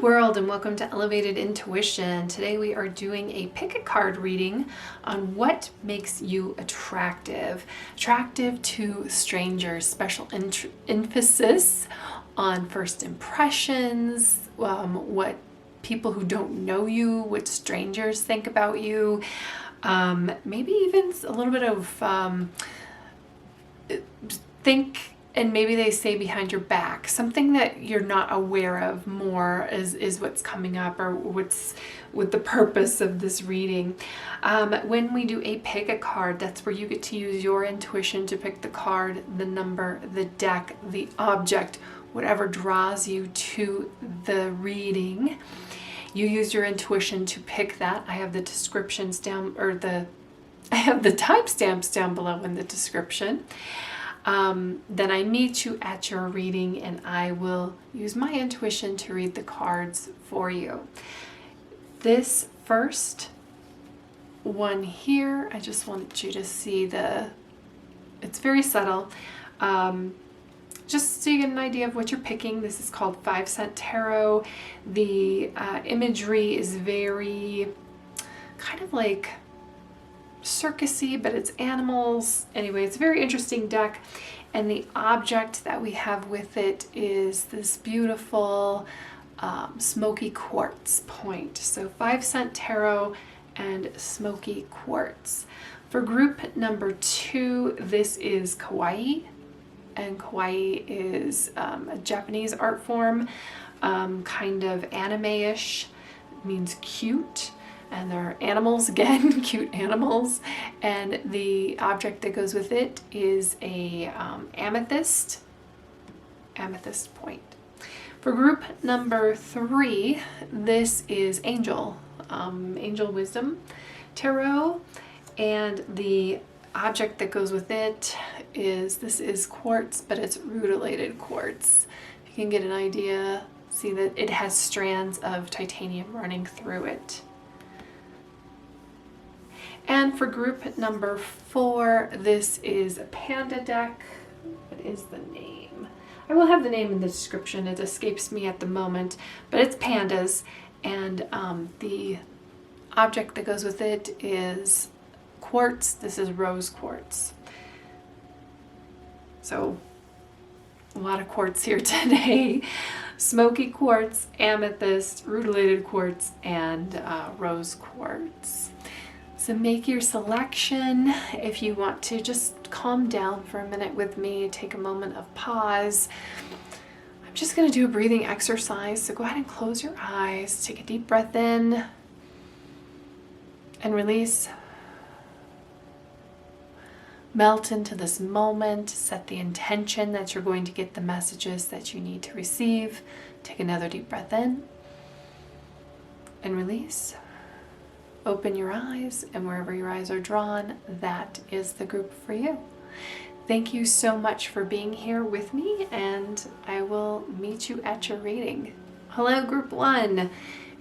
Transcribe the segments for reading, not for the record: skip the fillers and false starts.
world and welcome to Elevated Intuition. Today we are doing a pick a card reading on what makes you attractive. Attractive to strangers, special emphasis on first impressions, what people who don't know you, what strangers think about you, maybe even a little bit of think. And maybe they say behind your back, something that you're not aware of more is what's coming up, or what's with the purpose of this reading. When we do a pick a card, that's where you get to use your intuition to pick the card, the number, the deck, the object, whatever draws you to the reading. You use your intuition to pick that. I have the descriptions down, or I have the timestamps down below in the description. Then I meet you at your reading and I will use my intuition to read the cards for you. This first one here, I just want you to see it's very subtle. Just so you get an idea of what you're picking. This is called 5 Cent Tarot. The imagery is very kind of like circusy, but it's animals. Anyway, it's a very interesting deck, and the object that we have with it is this beautiful smoky quartz point. So 5 Cent Tarot and smoky quartz. For group number 2, this is Kawaii, and Kawaii is a Japanese art form, kind of anime-ish, means cute. And they're animals again, cute animals. And the object that goes with it is a amethyst point. For group number 3, this is Angel Wisdom Tarot. And the object that goes with it this is quartz, but it's rutilated quartz. You can get an idea, see that it has strands of titanium running through it. And for group number 4, this is a Panda deck. What is the name? I will have the name in the description. It escapes me at the moment, but it's pandas. And the object that goes with it is quartz. This is rose quartz. So a lot of quartz here today. Smoky quartz, amethyst, rutilated quartz, and rose quartz. So make your selection. If you want to just calm down for a minute with me, take a moment of pause. I'm just going to do a breathing exercise. So go ahead and close your eyes. Take a deep breath in and release. Melt into this moment. Set the intention that you're going to get the messages that you need to receive. Take another deep breath in and release. Open your eyes, and wherever your eyes are drawn, that is the group for you. Thank you so much for being here with me, and I will meet you at your reading. Hello, group 1.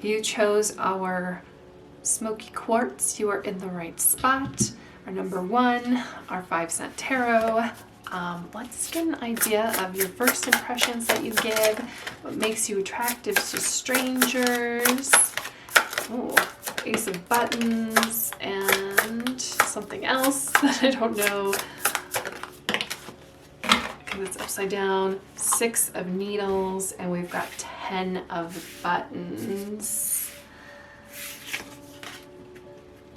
You chose our smoky quartz. You are in the right spot. Our number 1, our 5 Cent Tarot. Let's get an idea of your first impressions that you give, what makes you attractive to strangers. Ooh. Ace of Buttons and something else that I don't know because it's upside down. 6 of Needles, and we've got 10 of Buttons.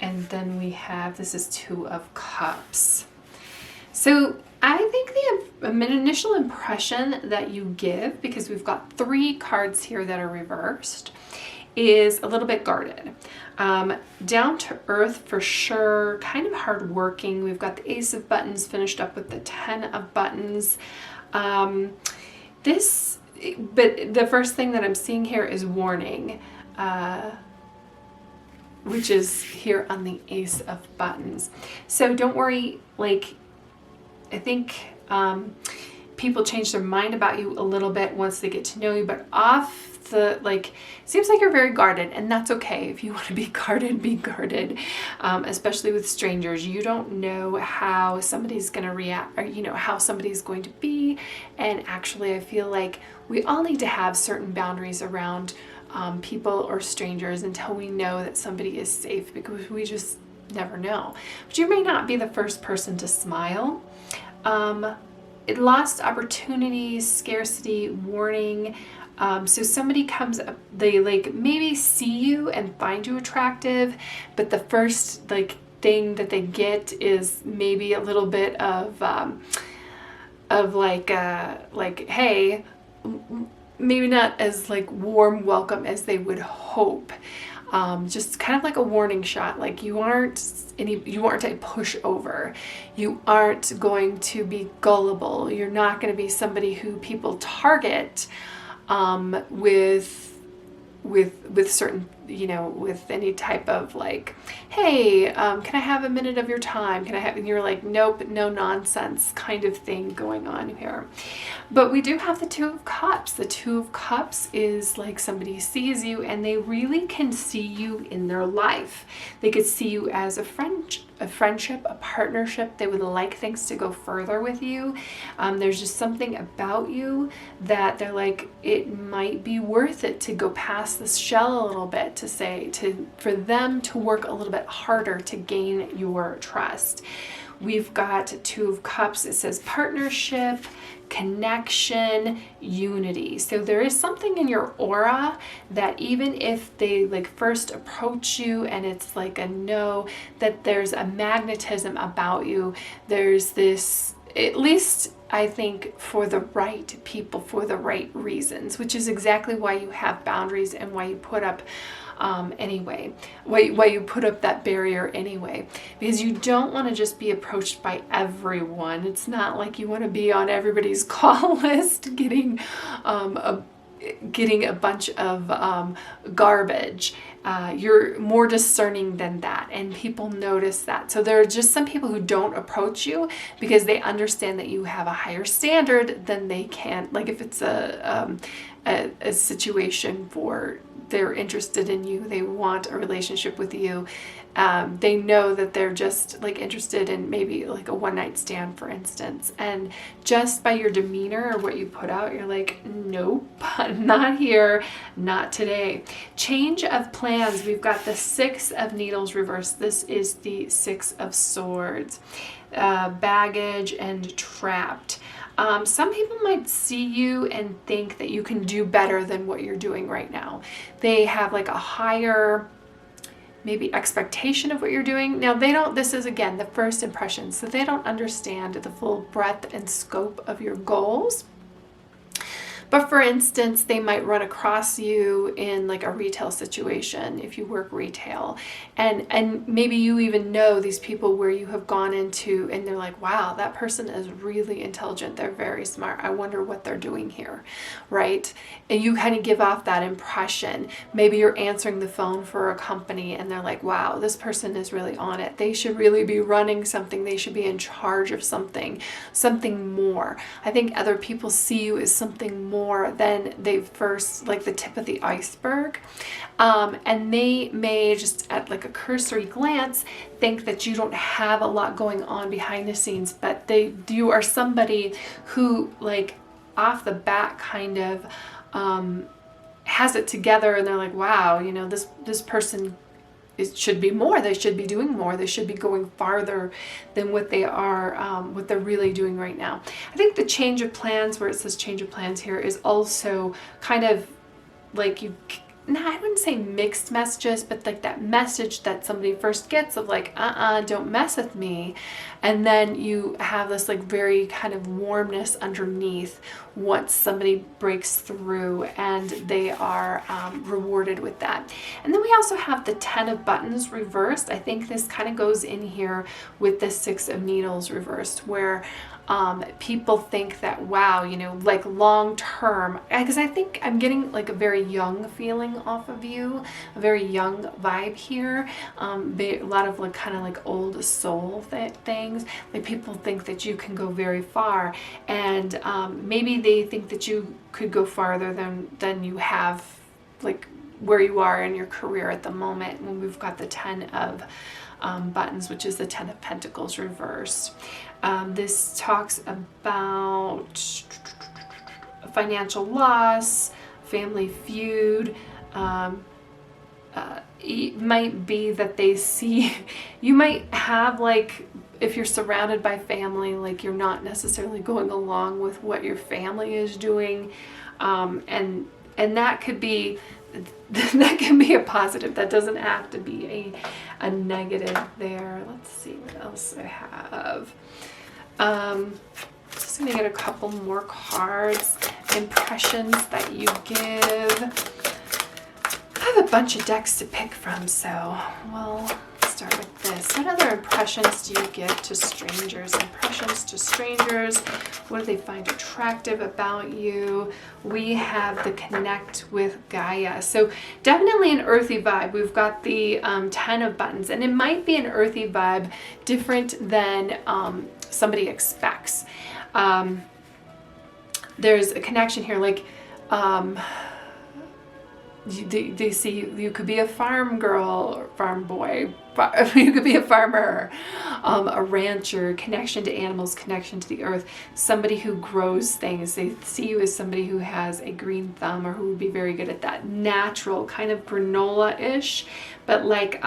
And then we have, this is 2 of Cups. So I think the initial impression that you give, because we've got 3 cards here that are reversed, is a little bit guarded. Down to earth for sure, kind of hardworking. We've got the Ace of Buttons finished up with the 10 of Buttons. But the first thing that I'm seeing here is warning, which is here on the Ace of Buttons. So don't worry, I think people change their mind about you a little bit once they get to know you, but off the, like, seems like you're very guarded, and that's okay. If you want to be guarded, be guarded, especially with strangers. You don't know how somebody's going to react, or you know how somebody's going to be. And actually, I feel like we all need to have certain boundaries around people or strangers until we know that somebody is safe, because we just never know. But you may not be the first person to smile. Lost opportunities, scarcity, warning. So somebody comes up, they like maybe see you and find you attractive, but the first like thing that they get is maybe a little bit of like, hey, maybe not as like warm welcome as they would hope. Just kind of like a warning shot, like you aren't a pushover. You aren't going to be gullible. You're not going to be somebody who people target with certain, you know, with any type of like, hey, can I have a minute of your time? Can I have, and you're like, nope, no nonsense kind of thing going on here. But we do have the Two of Cups. The Two of Cups is like somebody sees you and they really can see you in their life. They could see you as a friendship, a partnership. They would like things to go further with you. There's just something about you that they're like, it might be worth it to go past this shell a little bit, for them to work a little bit harder to gain your trust. We've got Two of Cups. It says partnership, connection, unity. So there is something in your aura that even if they like first approach you and it's like a no, that there's a magnetism about you. There's this, at least I think, for the right people, for the right reasons, which is exactly why you have boundaries and why you put up why you put up that barrier anyway, because you don't want to just be approached by everyone. It's not like you want to be on everybody's call list getting a bunch of garbage. You're more discerning than that, and people notice that. So there are just some people who don't approach you because they understand that you have a higher standard than they can. Like if it's a situation for they're interested in you, they want a relationship with you. They know that they're just like interested in maybe like a one-night stand, for instance. And just by your demeanor or what you put out, you're like, nope, not here, not today. Change of plans. We've got the Six of Needles reversed. This is the Six of Swords. Baggage and trapped. Some people might see you and think that you can do better than what you're doing right now. They have like a higher maybe expectation of what you're doing. Now this is again the first impression, so they don't understand the full breadth and scope of your goals. But for instance, they might run across you in like a retail situation if you work retail. And maybe you even know these people where you have gone into and they're like, wow, that person is really intelligent. They're very smart. I wonder what they're doing here, right? And you kind of give off that impression. Maybe you're answering the phone for a company and they're like, wow, this person is really on it. They should really be running something. They should be in charge of something more. I think other people see you as something more than they first, like the tip of the iceberg. And they may just at like a cursory glance think that you don't have a lot going on behind the scenes, but you are somebody who like off the bat kind of has it together, and they're like, wow, you know, this person should be more. They should be doing more. They should be going farther than what they are, what they're really doing right now. I think the change of plans, where it says change of plans here, is also kind of like I wouldn't say mixed messages, but like that message that somebody first gets of like, don't mess with me. And then you have this like very kind of warmness underneath once somebody breaks through, and they are rewarded with that. And then we also have the 10 of Buttons reversed. I think this kind of goes in here with the 6 of Needles reversed, where People think that, wow, you know, like long term, because I think I'm getting like a very young feeling off of you, a very young vibe here. A lot of like kind of like old soul things. Like people think that you can go very far, and maybe they think that you could go farther than you have, like where you are in your career at the moment, when we've got the 10 of buttons, which is the 10 of Pentacles reversed. This talks about financial loss, family feud. It might be that they see, you might have like, if you're surrounded by family, like you're not necessarily going along with what your family is doing. And that could be, that can be a positive. That doesn't have to be a negative there. Let's see what else I have. Just gonna get a couple more cards. Impressions that you give. I have a bunch of decks to pick from, so we'll start with this. What other impressions do you give to strangers? Impressions to strangers. What do they find attractive about you? We have the connect with Gaia. So definitely an earthy vibe. We've got the 10 of buttons, and it might be an earthy vibe different than somebody expects. There's a connection here, like they see you could be a farm girl or farm boy, you could be a farmer, a rancher, connection to animals, connection to the earth, somebody who grows things. They see you as somebody who has a green thumb, or who would be very good at that natural kind of granola-ish, but like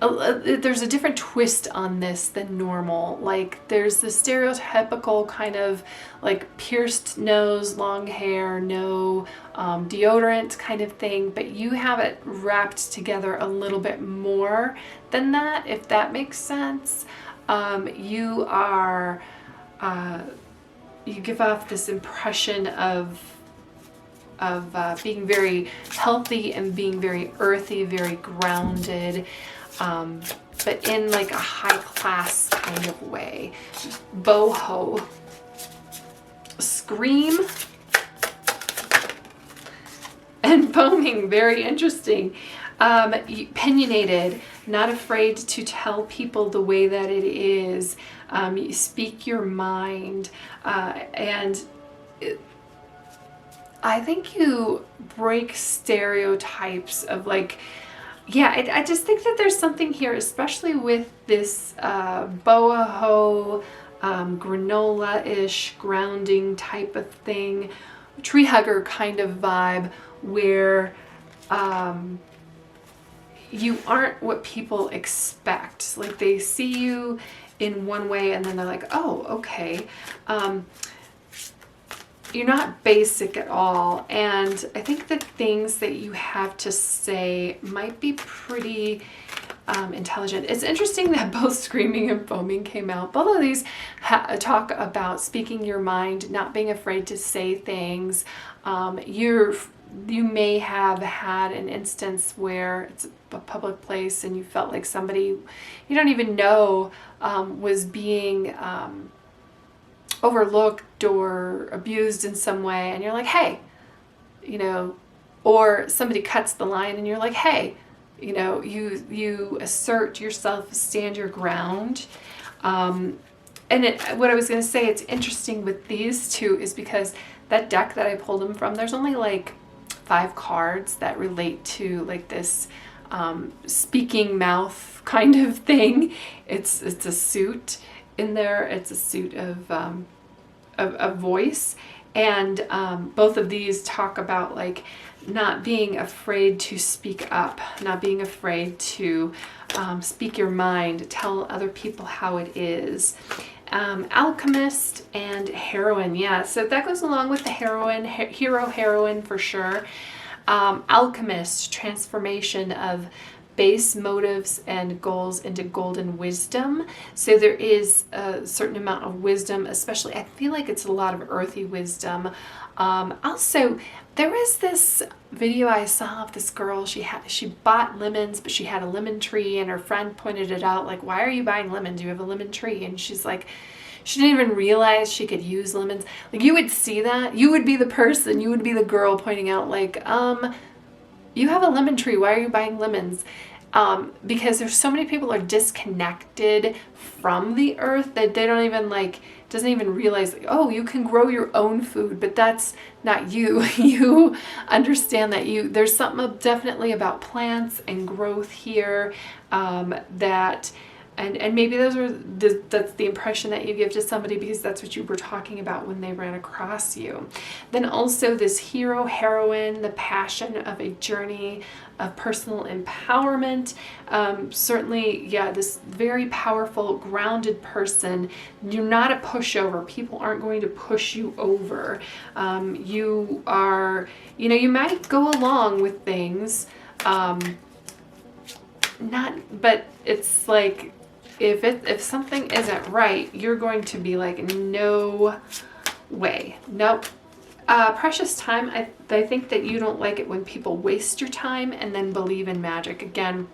there's a different twist on this than normal. Like there's the stereotypical kind of like pierced nose, long hair, no deodorant kind of thing, but you have it wrapped together a little bit more than that, if that makes sense. You are you give off this impression of being very healthy and being very earthy, very grounded, but in like a high class kind of way. Boho. Scream. And foaming, very interesting. Opinionated, not afraid to tell people the way that it is. You speak your mind, and I think you break stereotypes of like, yeah, I just think that there's something here, especially with this boho, granola-ish, grounding type of thing, tree hugger kind of vibe, where you aren't what people expect. Like they see you in one way and then they're like, oh, okay. You're not basic at all. And I think the things that you have to say might be pretty intelligent. It's interesting that both screaming and foaming came out. Both of these talk about speaking your mind, not being afraid to say things. You may have had an instance where it's a public place and you felt like somebody you don't even know was being overlooked or abused in some way, and you're like, hey, you know, or somebody cuts the line and you're like, hey, you know, you assert yourself, stand your ground. And what I was going to say, it's interesting with these two is because that deck that I pulled them from, there's only like 5 cards that relate to like this speaking mouth kind of thing. It's a suit in there. It's a suit of voice, and both of these talk about like not being afraid to speak up, not being afraid to speak your mind, tell other people how it is. Alchemist and heroine, yeah, so that goes along with the heroine, heroine for sure. Alchemist, transformation of base motives and goals into golden wisdom. So there is a certain amount of wisdom, especially I feel like it's a lot of earthy wisdom. Also, there was this video I saw of this girl, she bought lemons, but she had a lemon tree, and her friend pointed it out, like, why are you buying lemons? You have a lemon tree. And she's like, She didn't even realize she could use lemons. Like, you would see that. You would be the person, you would be the girl pointing out, like, you have a lemon tree. Why are you buying lemons? Because there's so many people are disconnected from the earth that they don't even doesn't even realize, like, oh, you can grow your own food, but that's not you. You understand that there's something definitely about plants and growth here, that, and maybe that's the impression that you give to somebody because that's what you were talking about when they ran across you. Then also this hero, heroine, the passion of a journey of personal empowerment. Certainly, yeah, this very powerful, grounded person. You're not a pushover. People aren't going to push you over. You are, you might go along with things, but it's like, if something isn't right, you're going to be like, no way, nope. Precious time, I think that you don't like it when people waste your time and then believe in magic. Again,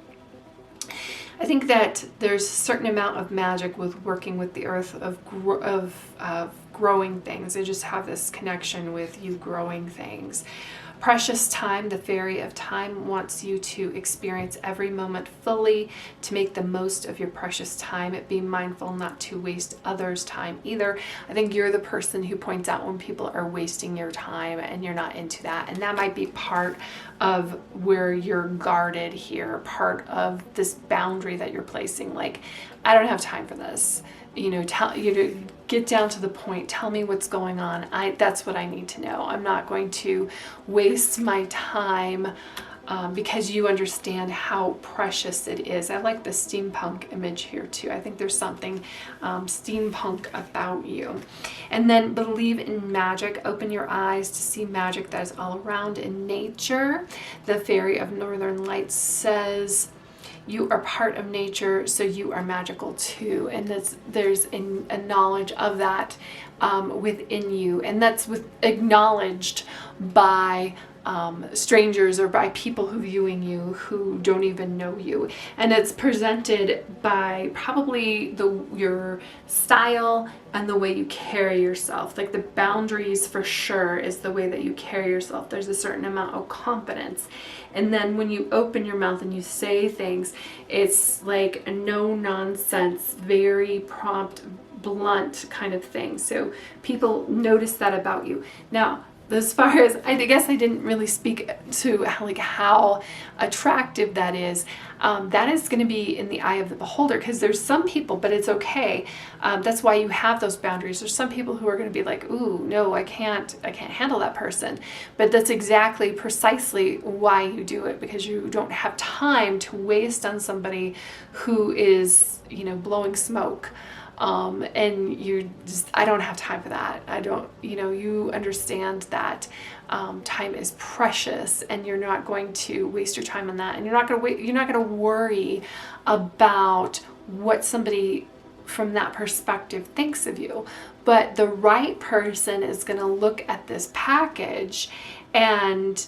I think that there's a certain amount of magic with working with the earth, of growing things. I just have this connection with you growing things. Precious time, the fairy of time, wants you to experience every moment fully, to make the most of your precious time. Be mindful not to waste others' time either. I think you're the person who points out when people are wasting your time and you're not into that. And that might be part of where you're guarded here, part of this boundary that you're placing. Like, I don't have time for this. Get down to the point. Tell me what's going on. That's what I need to know. I'm not going to waste my time because you understand how precious it is. I like the steampunk image here too. I think there's something steampunk about you. And then believe in magic. Open your eyes to see magic that is all around in nature. The Fairy of Northern Lights says, you are part of nature, so you are magical too. And there's a knowledge of that within you. And that's acknowledged by strangers or by people who viewing you who don't even know you. And it's presented by probably your style and the way you carry yourself. Like, the boundaries for sure is the way that you carry yourself. There's a certain amount of confidence. And then when you open your mouth and you say things, it's like a no nonsense, very prompt, blunt kind of thing. So people notice that about you. Now, as far as, I guess I didn't really speak to how attractive that is. That is going to be in the eye of the beholder, because there's some people, but it's okay. That's why you have those boundaries. There's some people who are going to be like, ooh, no, I can't handle that person. But that's precisely why you do it, because you don't have time to waste on somebody who is, blowing smoke. And I don't have time for that. I don't, you understand that time is precious, and you're not going to waste your time on that. And you're not going to worry about what somebody from that perspective thinks of you. But the right person is going to look at this package, and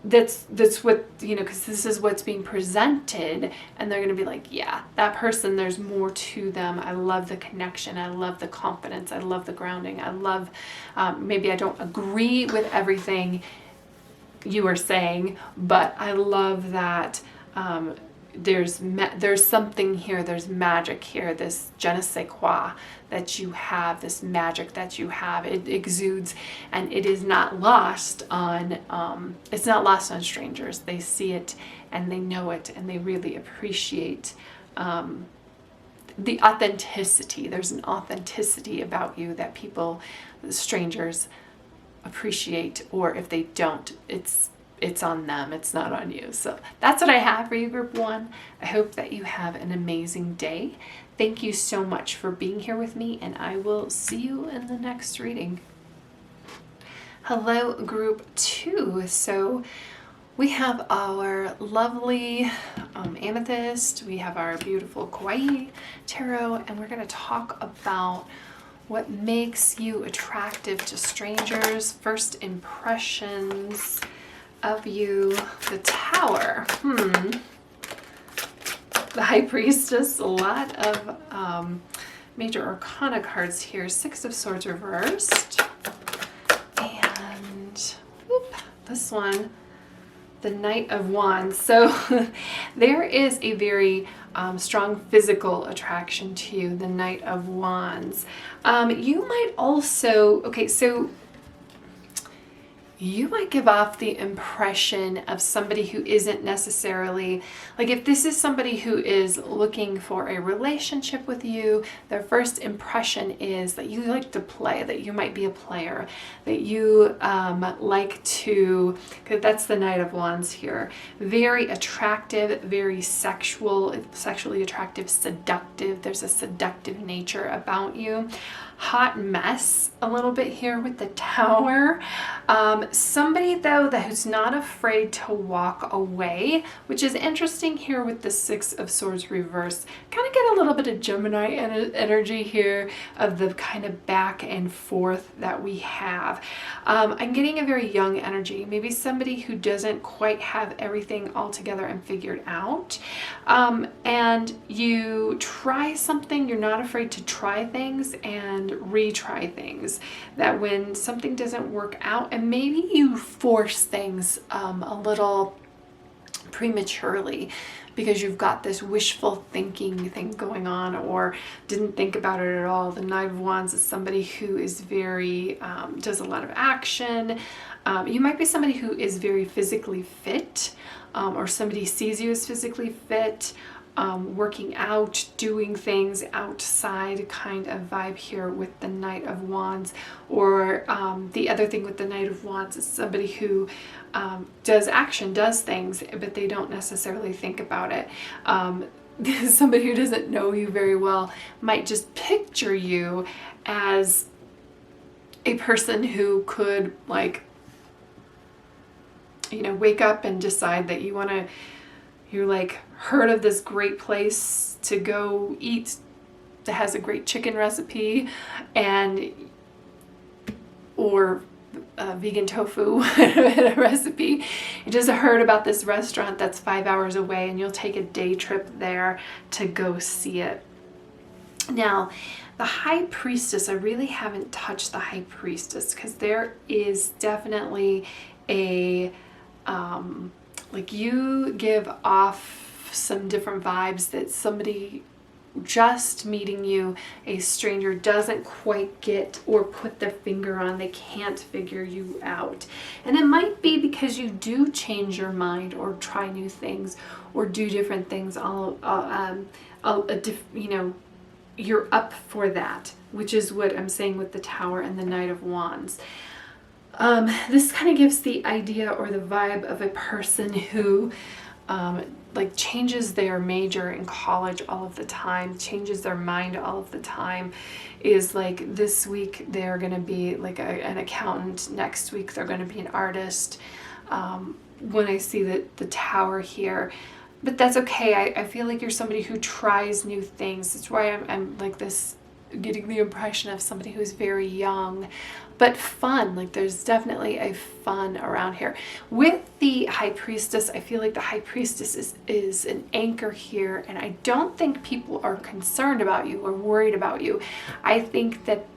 that's what, because this is what's being presented, and they're going to be like, yeah, that person, there's more to them. I love the connection. I love the confidence. I love the grounding. I love, maybe I don't agree with everything you are saying, but I love that there's something here, there's magic here, this je ne sais quoi that you have, this magic that you have. It exudes, and it is not lost on strangers. They see it and they know it, and they really appreciate the authenticity. There's an authenticity about you that strangers appreciate, or if they don't, it's on them, it's not on you. So that's what I have for you, Group 1. I hope that you have an amazing day. Thank you so much for being here with me, and I will see you in the next reading. Hello, Group 2. So we have our lovely Amethyst, we have our beautiful Kawaii tarot, and we're going to talk about what makes you attractive to strangers, first impressions of you. The Tower. The High Priestess, a lot of major arcana cards here. Six of Swords reversed. And whoop, this one, the Knight of Wands. So there is a very strong physical attraction to you, the Knight of Wands. You might also, okay, so you might give off the impression of somebody who isn't necessarily, like if this is somebody who is looking for a relationship with you, their first impression is that you like to play, that you might be a player, that you like to, because that's the Knight of Wands here. Very attractive, very sexual, sexually attractive, seductive. There's a seductive nature about you. Hot mess a little bit here with the Tower. Somebody though who's not afraid to walk away, which is interesting here with the Six of Swords reversed. Kind of get a little bit of Gemini energy here of the kind of back and forth that we have. I'm getting a very young energy, maybe somebody who doesn't quite have everything all together and figured out. And you try something, you're not afraid to try things and retry things, that when something doesn't work out, and maybe you force things a little prematurely because you've got this wishful thinking thing going on, or didn't think about it at all. The Knight of Wands is somebody who is very does a lot of action. You might be somebody who is very physically fit, or somebody sees you as physically fit, working out, doing things outside kind of vibe here with the Knight of Wands. Or the other thing with the Knight of Wands is somebody who does action, does things, but they don't necessarily think about it. Somebody who doesn't know you very well might just picture you as a person who could, like, you know, wake up and decide that you want to, you're like heard of this great place to go eat that has a great chicken recipe, and or vegan tofu recipe. You just heard about this restaurant that's 5 hours away, and you'll take a day trip there to go see it. Now, the High Priestess, I really haven't touched the High Priestess because there is definitely a like you give off some different vibes that somebody just meeting you, a stranger, doesn't quite get or put their finger on. They can't figure you out. And it might be because you do change your mind or try new things or do different things. You know, you're up for that, which is what I'm saying with the Tower and the Knight of Wands. This kind of gives the idea or the vibe of a person who like changes their major in college all of the time, changes their mind all of the time, is like this week they're going to be like an accountant, next week they're going to be an artist. When I see the Tower here, but that's okay. I feel like you're somebody who tries new things. That's why I'm like this, getting the impression of somebody who's very young, but fun. Like there's definitely a fun around here. With the High Priestess, I feel like the High Priestess is an anchor here, and I don't think people are concerned about you or worried about you. I think that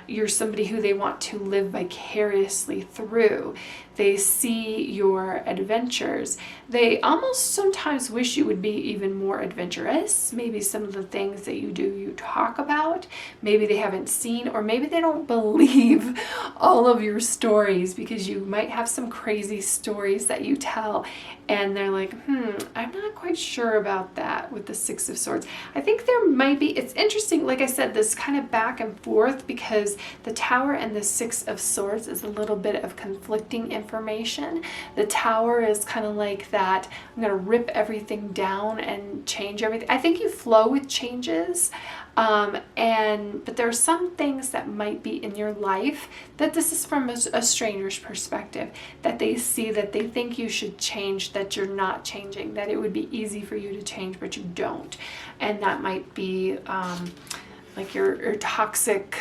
you're somebody who they want to live vicariously through. They see your adventures. They almost sometimes wish you would be even more adventurous. Maybe some of the things that you do, you talk about. Maybe they haven't seen, or maybe they don't believe all of your stories, because you might have some crazy stories that you tell, and they're like, I'm not quite sure about that with the Six of Swords. I think there might be, it's interesting, like I said, this kind of back and forth, because the Tower and the Six of Swords is a little bit of conflicting information. The Tower is kind of like that, I'm going to rip everything down and change everything. I think you flow with changes, but there are some things that might be in your life that this is from a stranger's perspective, that they see, that they think you should change, that you're not changing, that it would be easy for you to change, but you don't. And that might be like your toxic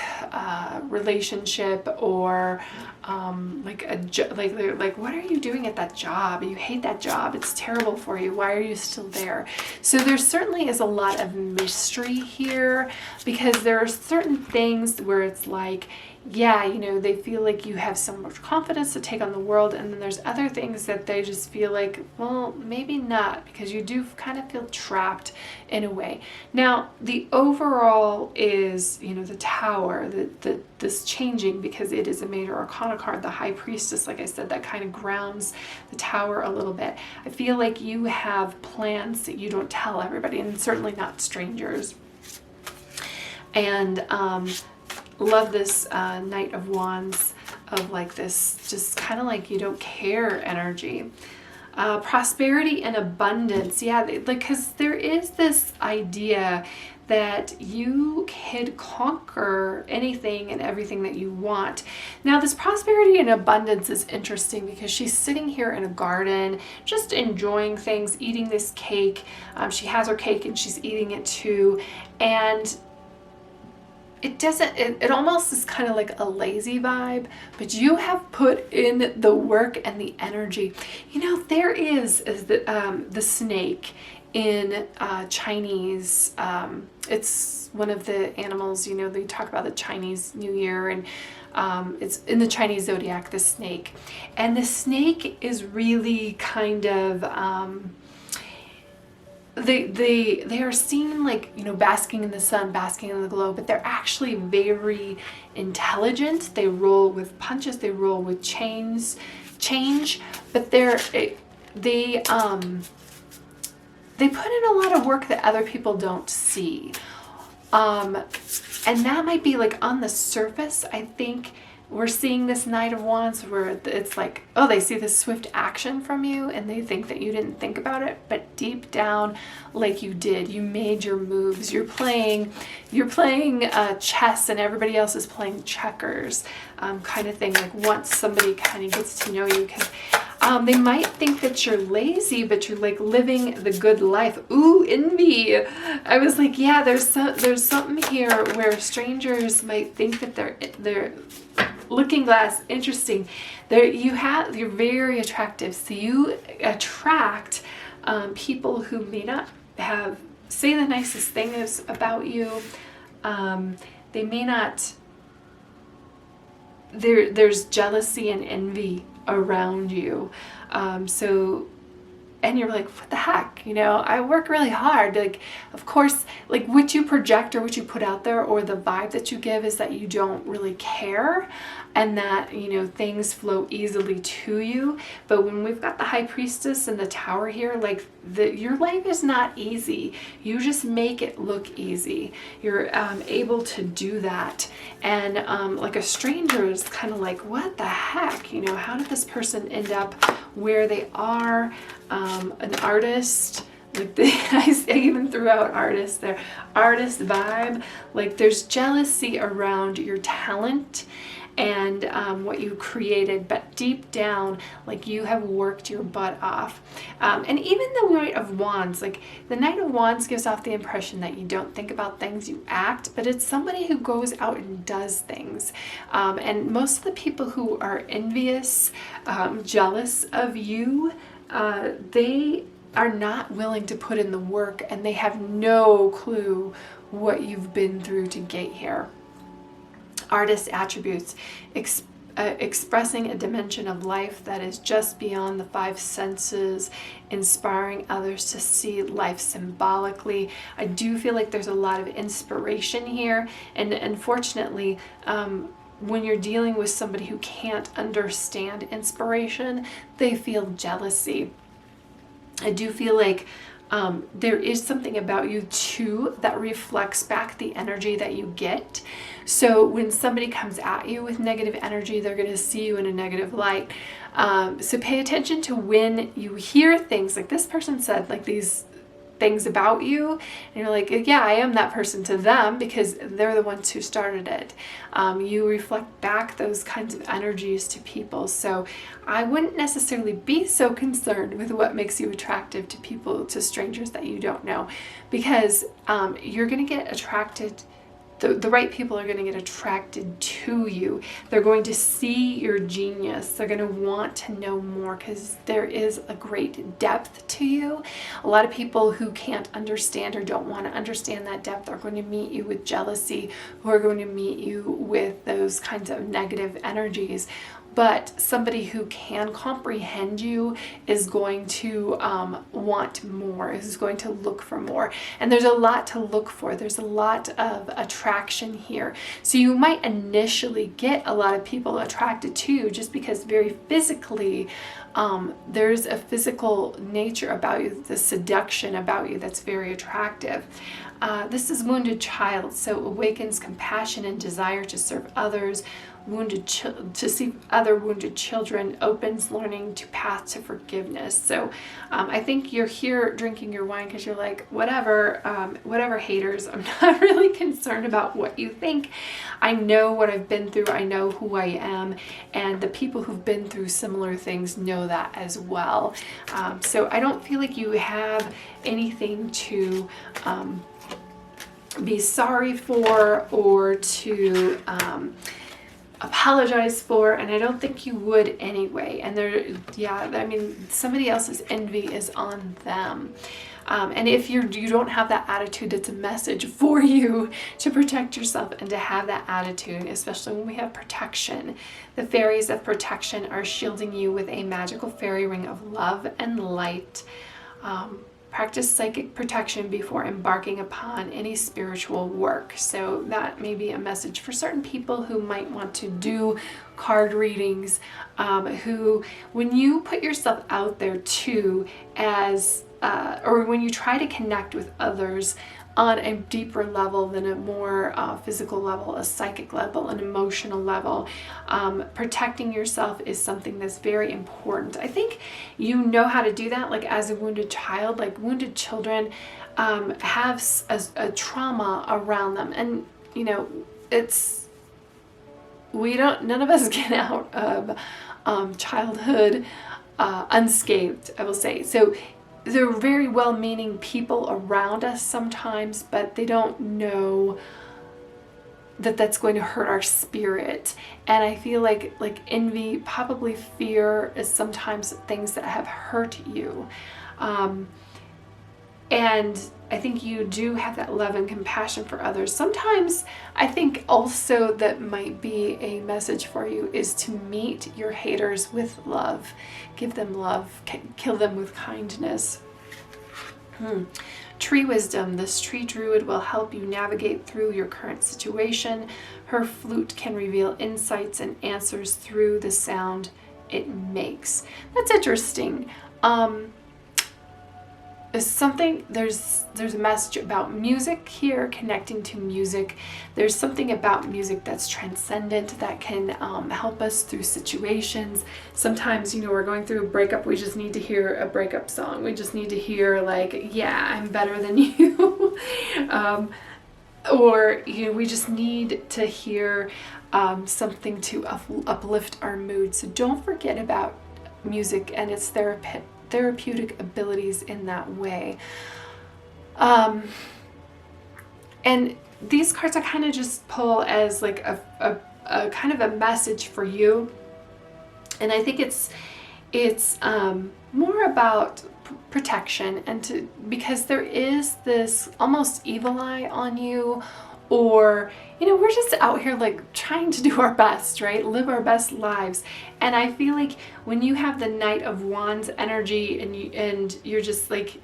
relationship, or like what are you doing at that job? You hate that job. It's terrible for you. Why are you still there? So there certainly is a lot of mystery here, because there are certain things where it's like, yeah, you know, they feel like you have so much confidence to take on the world, and then there's other things that they just feel like, well, maybe not, because you do kind of feel trapped in a way. Now, the overall is, you know, the Tower, this changing, because it is a major arcana card, the High Priestess, like I said, that kind of grounds the Tower a little bit. I feel like you have plans that you don't tell everybody, and certainly not strangers. And love this Knight of Wands, of like this just kind of like you don't care energy. Prosperity and abundance, yeah, like, because there is this idea that you can conquer anything and everything that you want. Now, this prosperity and abundance is interesting because she's sitting here in a garden, just enjoying things, eating this cake. She has her cake and she's eating it too, and it almost is kind of like a lazy vibe, but you have put in the work and the energy. You know, there is the snake in Chinese. It's one of the animals, you know, they talk about the Chinese New Year, and it's in the Chinese zodiac, the snake. And the snake is really kind of they are seen like, you know, basking in the sun, basking in the glow, but they're actually very intelligent. They roll with punches, they roll with change, but they put in a lot of work that other people don't see. And that might be like on the surface. I think we're seeing this Knight of Wands where it's like, oh, they see this swift action from you and they think that you didn't think about it, but deep down, like you did, you made your moves. You're playing chess and everybody else is playing checkers, kind of thing. Like once somebody kind of gets to know you, because they might think that you're lazy, but you're like living the good life. Ooh, envy. I was like, yeah, there's something here where strangers might think that they're Looking Glass, interesting. You're very attractive, so you attract people who may not say the nicest things about you. They may not. There's jealousy and envy around you, and you're like, what the heck, you know, I work really hard. Like, of course, like what you project or what you put out there, or the vibe that you give, is that you don't really care, and that, you know, things flow easily to you. But when we've got the High Priestess and the Tower here, like your life is not easy. You just make it look easy. You're able to do that. And like a stranger is kind of like, what the heck, you know, how did this person end up where they are? An artist, like I even threw out artist there, artist vibe. Like there's jealousy around your talent and what you created, but deep down, like you have worked your butt off. And even the Knight of Wands, like the Knight of Wands gives off the impression that you don't think about things, you act, but it's somebody who goes out and does things. And most of the people who are envious, jealous of you, they are not willing to put in the work, and they have no clue what you've been through to get here. Artist attributes, expressing a dimension of life that is just beyond the five senses, inspiring others to see life symbolically. I do feel like there's a lot of inspiration here, and unfortunately, when you're dealing with somebody who can't understand inspiration, they feel jealousy. I do feel like there is something about you too that reflects back the energy that you get. So when somebody comes at you with negative energy, they're going to see you in a negative light. So pay attention to when you hear things like this person said, like these things about you, and you're like, yeah, I am that person to them, because they're the ones who started it. You reflect back those kinds of energies to people. So I wouldn't necessarily be so concerned with what makes you attractive to people, to strangers that you don't know, because you're going to get attracted. the right people are going to get attracted to you. They're going to see your genius. They're going to want to know more because there is a great depth to you. A lot of people who can't understand or don't want to understand that depth are going to meet you with jealousy, who are going to meet you with those kinds of negative energies. But somebody who can comprehend you is going to want more, is going to look for more. And there's a lot to look for. There's a lot of attraction here. So you might initially get a lot of people attracted to you just because very physically, there's a physical nature about you, the seduction about you that's very attractive. This is wounded child, so awakens compassion and desire to serve others. To see other wounded children opens learning to path to forgiveness. So I think you're here drinking your wine because you're like, whatever haters, I'm not really concerned about what you think. I know what I've been through. I know who I am, and the people who've been through similar things know that as well. So I don't feel like you have anything to be sorry for or to apologize for, and I don't think you would anyway. And I mean, somebody else's envy is on them. And if you don't have that attitude, it's a message for you to protect yourself and to have that attitude, especially when we have protection. The fairies of protection are shielding you with a magical fairy ring of love and light. Practice psychic protection before embarking upon any spiritual work. So that may be a message for certain people who might want to do card readings, who, when you put yourself out there too, as or when you try to connect with others on a deeper level than a more physical level, a psychic level, an emotional level, protecting yourself is something that's very important. I think you know how to do that, like as a wounded child. Like wounded children have a trauma around them, and you know, none of us get out of childhood unscathed, I will say. So they're very well-meaning people around us sometimes, but they don't know that that's going to hurt our spirit. And I feel like envy, probably fear, is sometimes things that have hurt you. And I think you do have that love and compassion for others. Sometimes I think also that might be a message for you is to meet your haters with love. Give them love, kill them with kindness. Tree wisdom. This tree druid will help you navigate through your current situation. Her flute can reveal insights and answers through the sound it makes. That's interesting. There's a message about music here, connecting to music. There's something about music that's transcendent, that can help us through situations. Sometimes, you know, we're going through a breakup, we just need to hear a breakup song. We just need to hear like, yeah, I'm better than you. Or, you know, we just need to hear something to uplift our mood. So don't forget about music and its therapeutic abilities in that way. And these cards I kind of just pull as like a kind of a message for you. And I think it's more about protection, and because there is this almost evil eye on you, or, you know, we're just out here like trying to do our best, right? Live our best lives. And I feel like when you have the Knight of Wands energy and you're just like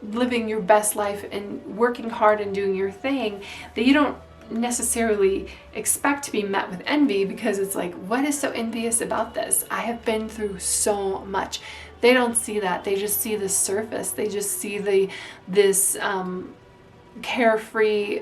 living your best life and working hard and doing your thing, that you don't necessarily expect to be met with envy, because it's like, what is so envious about this? I have been through so much. They don't see that. They just see the surface. They just see this carefree,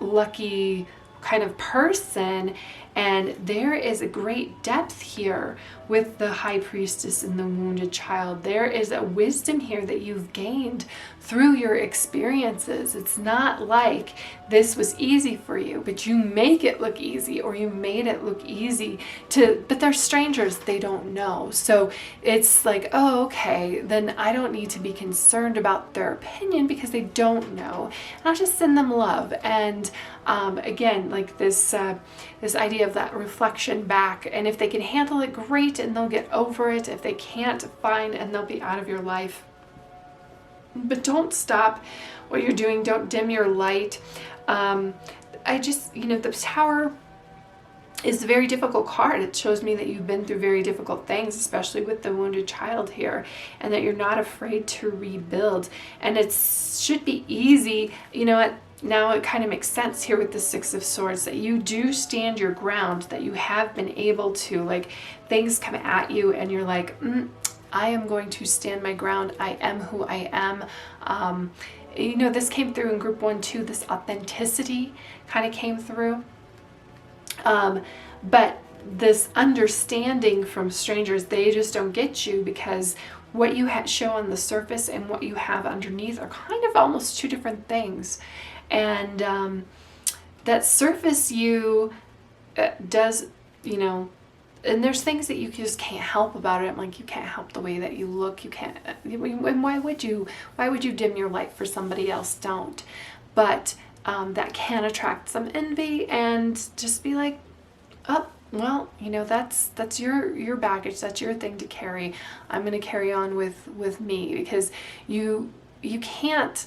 lucky kind of person, And there is a great depth here with the High Priestess and the wounded child. There is a wisdom here that you've gained through your experiences. It's not like this was easy for you, but you make it look easy, or you made it look easy but they're strangers, they don't know. So it's like, oh, okay, then I don't need to be concerned about their opinion because they don't know. And I'll just send them love. And again, like this idea of that reflection back, and if they can handle it, great, and they'll get over it. If they can't, fine, and they'll be out of your life. But don't stop what you're doing. Don't dim your light. The Tower is a very difficult card. It shows me that you've been through very difficult things, especially with the wounded child here, and that you're not afraid to rebuild. And it should be easy. You know what? Now it kind of makes sense here with the Six of Swords, that you do stand your ground, that you have been able to, like, things come at you and you're like, I am going to stand my ground. I am who I am. This came through in group 1 too. This authenticity kind of came through. But this understanding from strangers, they just don't get you, because what you show on the surface and what you have underneath are kind of almost two different things. And that surface you does, and there's things that you just can't help about it. I'm like, you can't help the way that you look. You can't, and why would you dim your light for somebody else? Don't. But that can attract some envy, and just be like, oh, well, that's your baggage. That's your thing to carry. I'm going to carry on with me, because you can't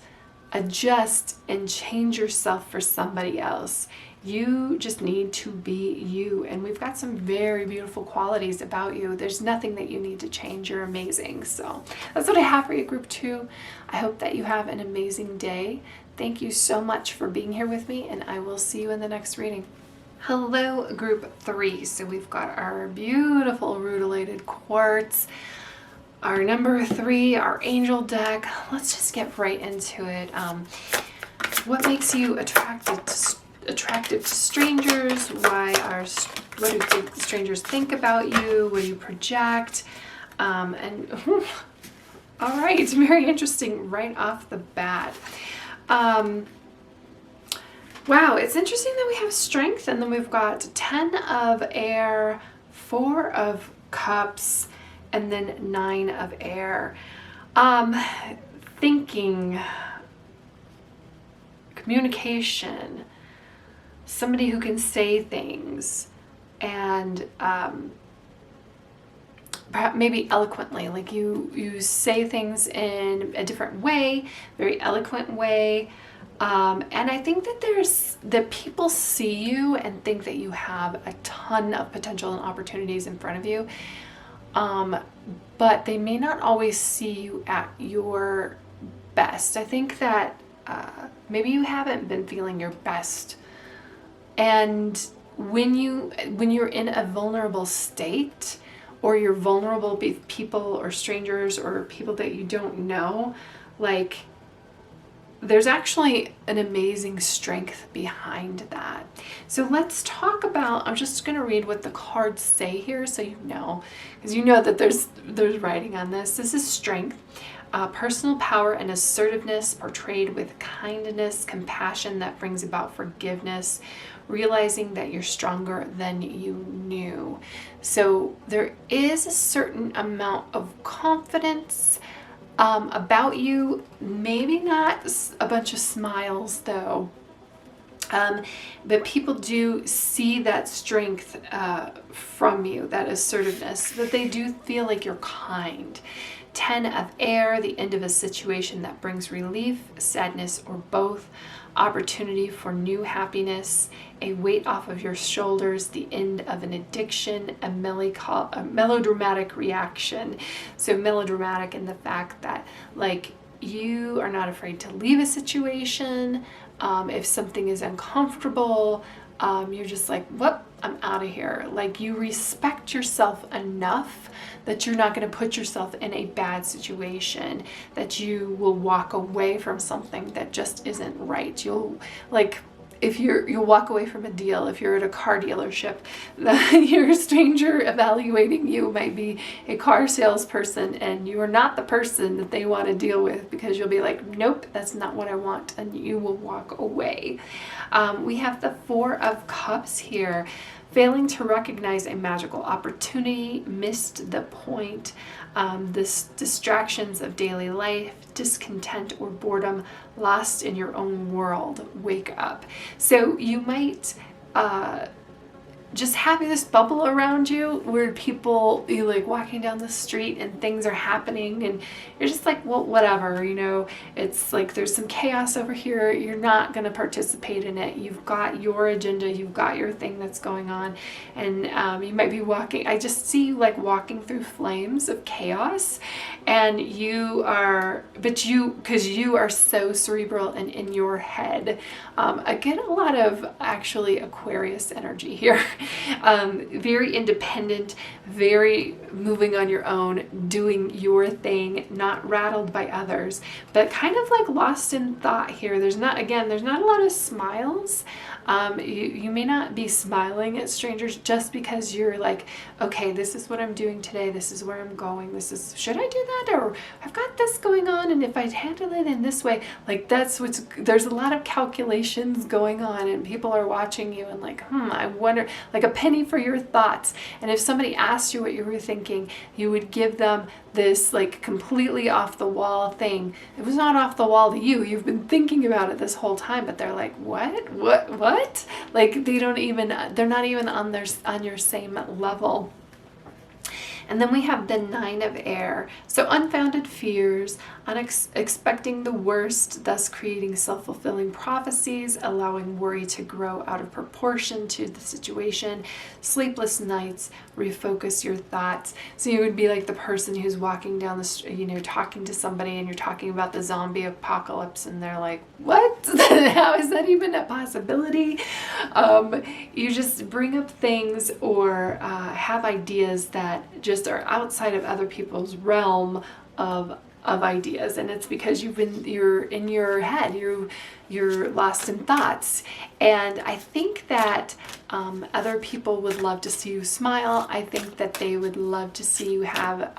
adjust and change yourself for somebody else. You just need to be you. And we've got some very beautiful qualities about you. There's nothing that you need to change. You're amazing. So that's what I have for you, group 2. I hope that you have an amazing day. Thank you so much for being here with me, and I will see you in the next reading. Hello, group 3. So we've got our beautiful Rutilated Quartz, our number 3, our angel deck. Let's just get right into it. What makes you attractive to strangers? What do strangers think about you? What do you project? All right, very interesting right off the bat. Wow, it's interesting that we have strength, and then we've got 10 of air, 4 of cups, and then 9 of air. Thinking, communication, somebody who can say things, and perhaps maybe eloquently, like you say things in a different way, very eloquent way. And I think that people see you and think that you have a ton of potential and opportunities in front of you. But they may not always see you at your best. I think that maybe you haven't been feeling your best. And when you're in a vulnerable state, or you're vulnerable with people or strangers or people that you don't know, like, there's actually an amazing strength behind that. So let's talk about, I'm just going to read what the cards say here, so because that there's writing on this. This is strength, personal power and assertiveness portrayed with kindness, compassion that brings about forgiveness, realizing that you're stronger than you knew. So there is a certain amount of confidence about you, maybe not a bunch of smiles though, but people do see that strength from you, that assertiveness, that they do feel like you're kind. 10 of air, the end of a situation that brings relief, sadness, or both. Opportunity for new happiness, a weight off of your shoulders, the end of an addiction, a melodramatic reaction. So melodramatic in the fact that, like, you are not afraid to leave a situation. If something is uncomfortable, you're just like, whoop, I'm out of here. Like, you respect yourself enough that you're not going to put yourself in a bad situation, that you will walk away from something that just isn't right. You'll, like, if you'll walk away from a deal, if you're at a car dealership, your stranger evaluating you might be a car salesperson, and you are not the person that they want to deal with, because you'll be like, nope, that's not what I want, and you will walk away. We have the Four of Cups here. Failing to recognize a magical opportunity, missed the point, distractions of daily life, discontent or boredom, lost in your own world, wake up. So you might just having this bubble around you where people, you're like walking down the street and things are happening and you're just like, well, whatever, you know, it's like there's some chaos over here. You're not going to participate in it. You've got your agenda. You've got your thing that's going on. And you might be walking. I just see you like walking through flames of chaos, and you are, because you are so cerebral and in your head. I get a lot of actually Aquarius energy here. Very independent, very moving on your own, doing your thing, not rattled by others, but kind of like lost in thought here. There's not a lot of smiles. You may not be smiling at strangers just because you're like, okay, this is what I'm doing today. This is where I'm going. Should I do that? Or I've got this going on. And if I handle it in this way, like there's a lot of calculations going on, and people are watching you and like, I wonder, like a penny for your thoughts. And if somebody asked you what you were thinking, you would give them this like completely off the wall thing. It was not off the wall to you. You've been thinking about it this whole time, but they're like, what? Like they're not even on your same level. And then we have the Nine of Air. So unfounded fears, expecting the worst, thus creating self-fulfilling prophecies, allowing worry to grow out of proportion to the situation, sleepless nights, refocus your thoughts. So you would be like the person who's walking down the street, you know, talking to somebody, and you're talking about the zombie apocalypse, and they're like, what? How is that even a possibility? You just bring up things or have ideas that just are outside of other people's realm of ideas, and it's because you're in your head, you're lost in thoughts. And I think that other people would love to see you smile. I think that they would love to see you have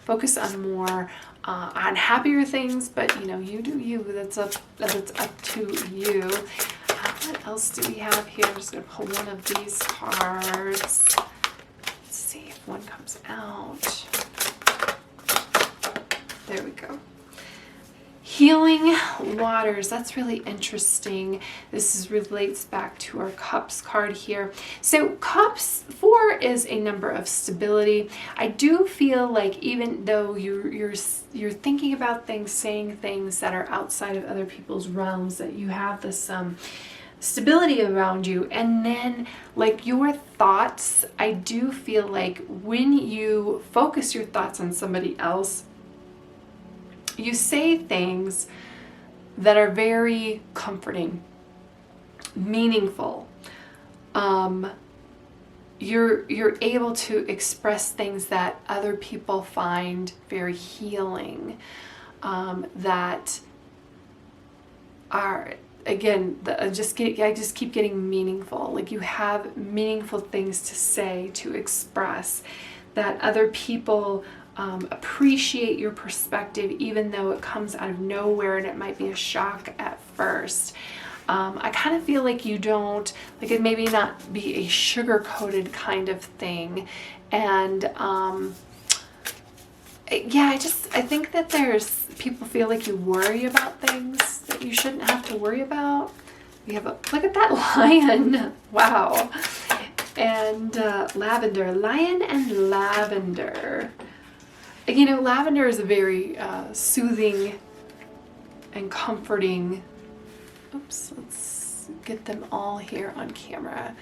focus on more on happier things, but you know, you do you. That's up to you. What else do we have here? I'm just gonna pull one of these cards. Let's see if one comes out. There we go. Healing waters. That's really interesting. This relates back to our Cups card here. So Cups 4 is a number of stability. I do feel like even though you're thinking about things, saying things that are outside of other people's realms, that you have this stability around you. And then like your thoughts, I do feel like when you focus your thoughts on somebody else, you say things that are very comforting, meaningful. You're able to express things that other people find very healing, that are, again, I just keep getting meaningful. Like you have meaningful things to say, to express, that other people appreciate your perspective, even though it comes out of nowhere and it might be a shock at first. I kind of feel like you don't, like it maybe not be a sugar-coated kind of thing. And yeah, I think that people feel like you worry about things that you shouldn't have to worry about. We have look at that lion. Wow. And lavender, lion and lavender. You know, lavender is a very soothing and comforting. Oops, let's get them all here on camera.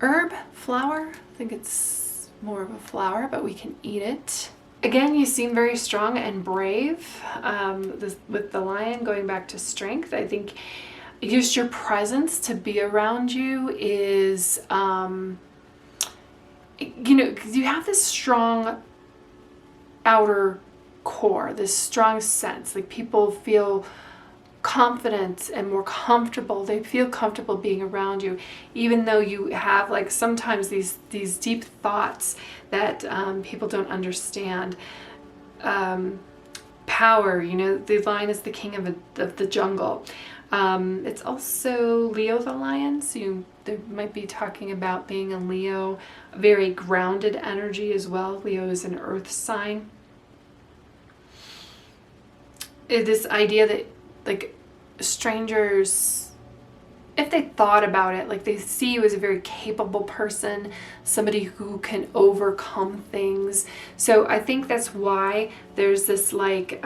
Herb, flower, I think it's more of a flower, but we can eat it. Again, you seem very strong and brave. With the lion, going back to strength, I think just your presence to be around you is, you know, because you have this strong outer core, this strong sense, like people feel confident and more comfortable. They feel comfortable being around you, even though you have like sometimes these deep thoughts that people don't understand. Power, you know, the lion is the king of the jungle. It's also Leo the lion, so they might be talking about being a Leo, a very grounded energy as well. Leo is an earth sign. This idea that like strangers, if they thought about it, like they see you as a very capable person, somebody who can overcome things. So I think that's why there's this like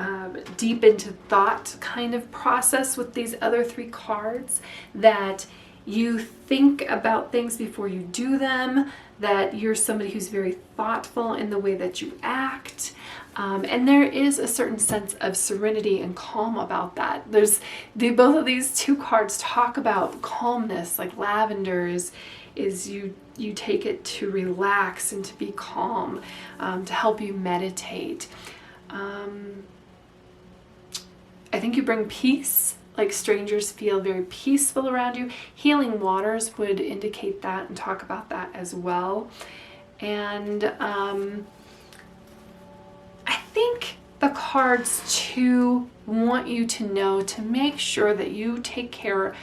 deep into thought kind of process with these other 3 cards, that you think about things before you do them, that you're somebody who's very thoughtful in the way that you act. And there is a certain sense of serenity and calm about that. Both of these 2 cards talk about calmness, like lavender is you take it to relax and to be calm, to help you meditate. I think you bring peace, like strangers feel very peaceful around you. Healing waters would indicate that and talk about that as well. And I think the cards too want you to know to make sure that you take care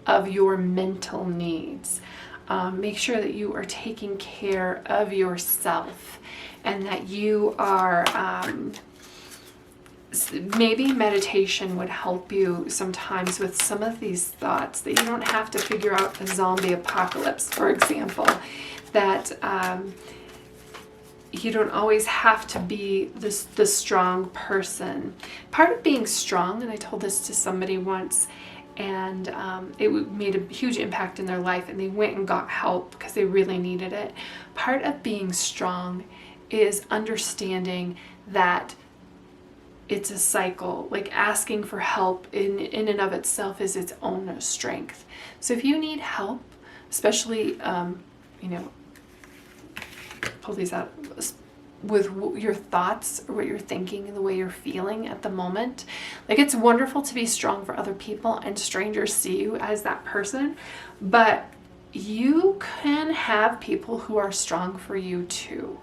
of your mental needs. Make sure that you are taking care of yourself, and that you are, maybe meditation would help you sometimes with some of these thoughts, that you don't have to figure out a zombie apocalypse, for example, that you don't always have to be the strong person. Part of being strong, and I told this to somebody once, and it made a huge impact in their life, and they went and got help because they really needed it. Part of being strong is understanding that it's a cycle. Like asking for help in and of itself is its own strength. So if you need help, especially, you know, pull these out, with your thoughts or what you're thinking and the way you're feeling at the moment. Like, it's wonderful to be strong for other people and strangers see you as that person, but you can have people who are strong for you too.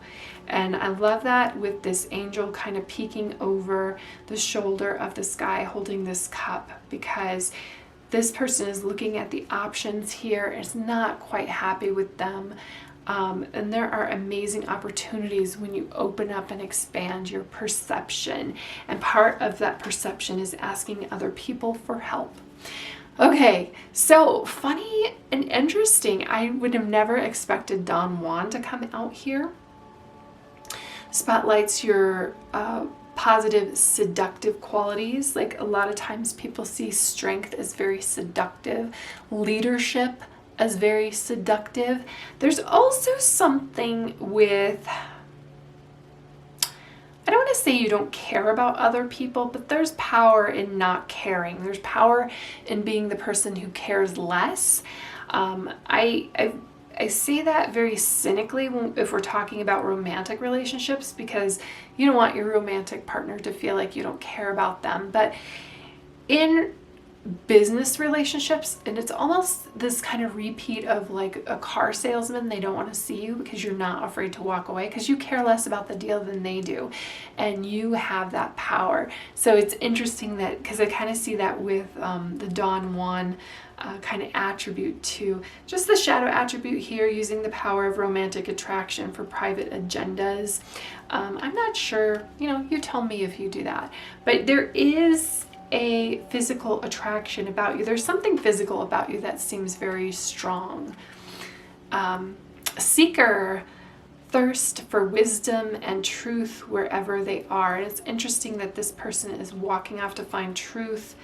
And I love that with this angel kind of peeking over the shoulder of this guy holding this cup, because this person is looking at the options here, is not quite happy with them. And there are amazing opportunities when you open up and expand your perception. And part of that perception is asking other people for help. Okay, so funny and interesting. I would have never expected Don Juan to come out here. Spotlights your positive, seductive qualities. Like, a lot of times people see strength as very seductive, leadership as very seductive. There's also something with, I don't want to say you don't care about other people, but there's power in not caring. There's power in being the person who cares less. I say that very cynically if we're talking about romantic relationships, because you don't want your romantic partner to feel like you don't care about them. But in business relationships, and it's almost this kind of repeat of like a car salesman, they don't want to see you because you're not afraid to walk away because you care less about the deal than they do, and you have that power. So it's interesting that, because I kind of see that with the Don Juan kind of attribute to just the shadow attribute here, using the power of romantic attraction for private agendas. I'm not sure, you know, you tell me if you do that, but there is a physical attraction about you. There's something physical about you that seems very strong. Seeker, thirst for wisdom and truth wherever they are. And it's interesting that this person is walking off to find truth.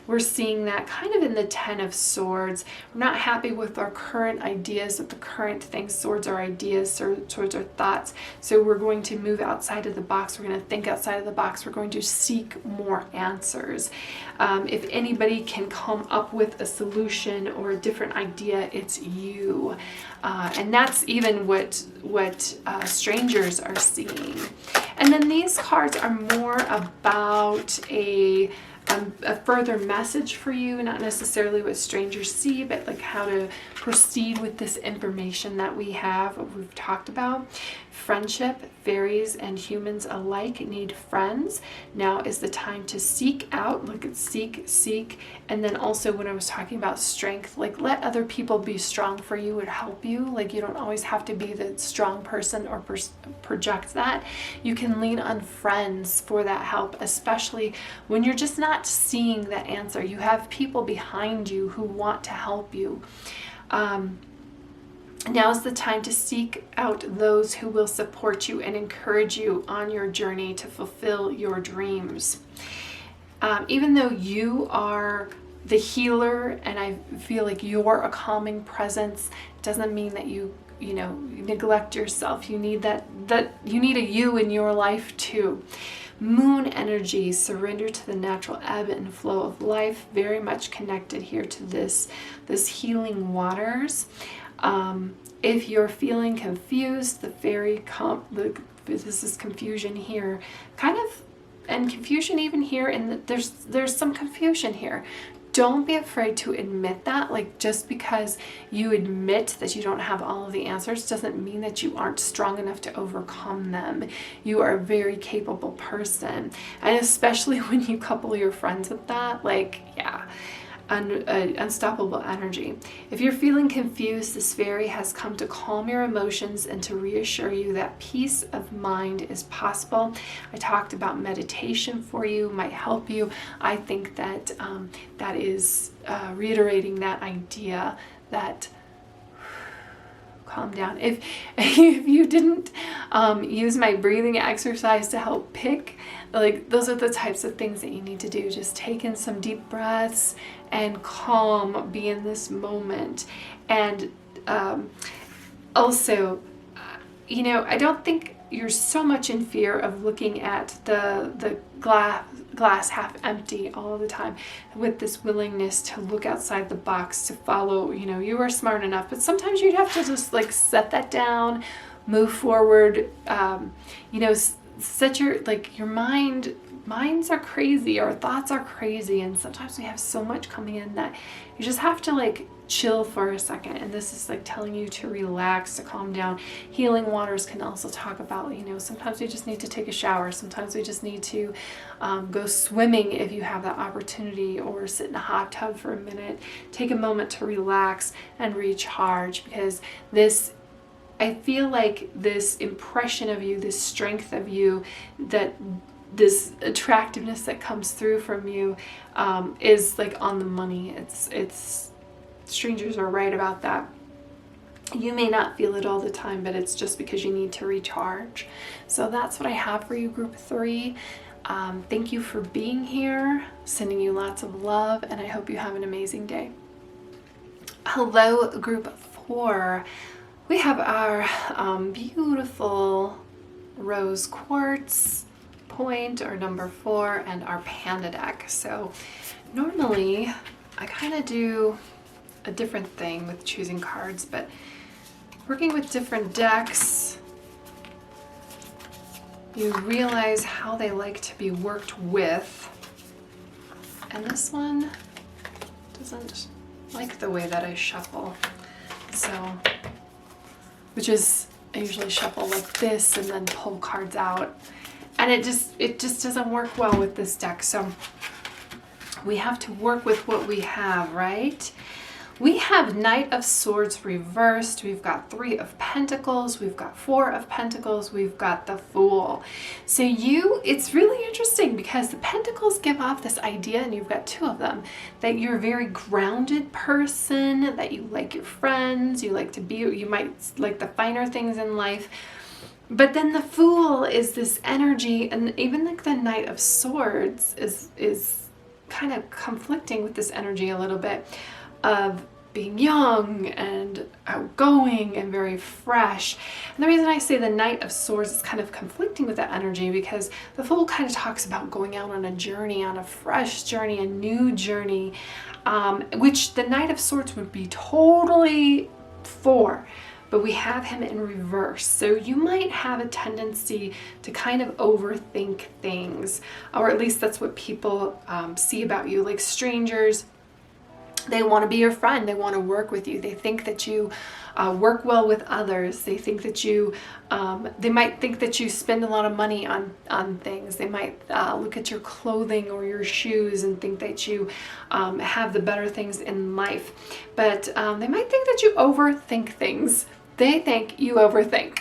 We're seeing that kind of in the Ten of Swords. We're not happy with our current ideas, with the current things. Swords are ideas, swords are thoughts. So we're going to move outside of the box. We're going to think outside of the box. We're going to seek more answers. If anybody can come up with a solution or a different idea, it's you. And that's even what strangers are seeing. And then these cards are more about a a further message for you, not necessarily what strangers see, but like how to proceed with this information that we've talked about. Friendship, fairies and humans alike need friends. Now is the time to seek out, look at seek. And then also when I was talking about strength, like let other people be strong for you and help you. Like you don't always have to be the strong person or project that. You can lean on friends for that help, especially when you're just not seeing that answer. You have people behind you who want to help you. Now is the time to seek out those who will support you and encourage you on your journey to fulfill your dreams. Even though you are the healer and I feel like you're a calming presence, doesn't mean that you neglect yourself. You need that you need a you in your life too. Moon energy, surrender to the natural ebb and flow of life, very much connected here to this healing waters. If you're feeling confused, the fairy this is confusion here, kind of, and confusion even here, and there's some confusion here. Don't be afraid to admit that. Like just because you admit that you don't have all of the answers doesn't mean that you aren't strong enough to overcome them. You are a very capable person, and especially when you couple your friends with that, like yeah. Unstoppable energy. If you're feeling confused, this fairy has come to calm your emotions and to reassure you that peace of mind is possible. I talked about meditation for you, might help you. I think that that is reiterating that idea that calm down. If you didn't use my breathing exercise to help pick, like those are the types of things that you need to do. Just take in some deep breaths and calm, be in this moment. And also, I don't think you're so much in fear of looking at the glass half empty all the time, with this willingness to look outside the box, to follow, you are smart enough, but sometimes you'd have to just like set that down, move forward, set your minds are crazy, our thoughts are crazy, and sometimes we have so much coming in that you just have to like chill for a second. And this is like telling you to relax, to calm down. Healing waters can also talk about, sometimes we just need to take a shower, sometimes we just need to go swimming if you have that opportunity, or sit in a hot tub for a minute. Take a moment to relax and recharge, because I feel like this impression of you, this strength of you, that this attractiveness that comes through from you is like on the money. It's strangers are right about that. You may not feel it all the time, but it's just because you need to recharge. So that's what I have for you, group 3. Thank you for being here, sending you lots of love, and I hope you have an amazing day. Hello, group 4. We have our beautiful rose quartz point, or number 4, and our panda deck. So normally I kind of do a different thing with choosing cards, but working with different decks, you realize how they like to be worked with. And this one doesn't like the way that I shuffle. So, which is, I usually shuffle like this and then pull cards out. And it just doesn't work well with this deck. So we have to work with what we have, right? We have Knight of Swords reversed. We've got 3 of Pentacles. We've got 4 of Pentacles. We've got the Fool. So it's really interesting because the Pentacles give off this idea, and you've got 2 of them, that you're a very grounded person, that you like your friends, you might like the finer things in life. But then the Fool is this energy, and even like the Knight of Swords is kind of conflicting with this energy a little bit, of being young and outgoing and very fresh. And the reason I say the Knight of Swords is kind of conflicting with that energy, because the Fool kind of talks about going out on a journey, on a fresh journey, a new journey, which the Knight of Swords would be totally for. but we have him in reverse. So you might have a tendency to kind of overthink things, or at least that's what people see about you. Like strangers, they want to be your friend. They want to work with you. They think that you work well with others. They think that you, they might think that you spend a lot of money on things. They might look at your clothing or your shoes and think that you have the better things in life. But they might think that you overthink things. They think you overthink.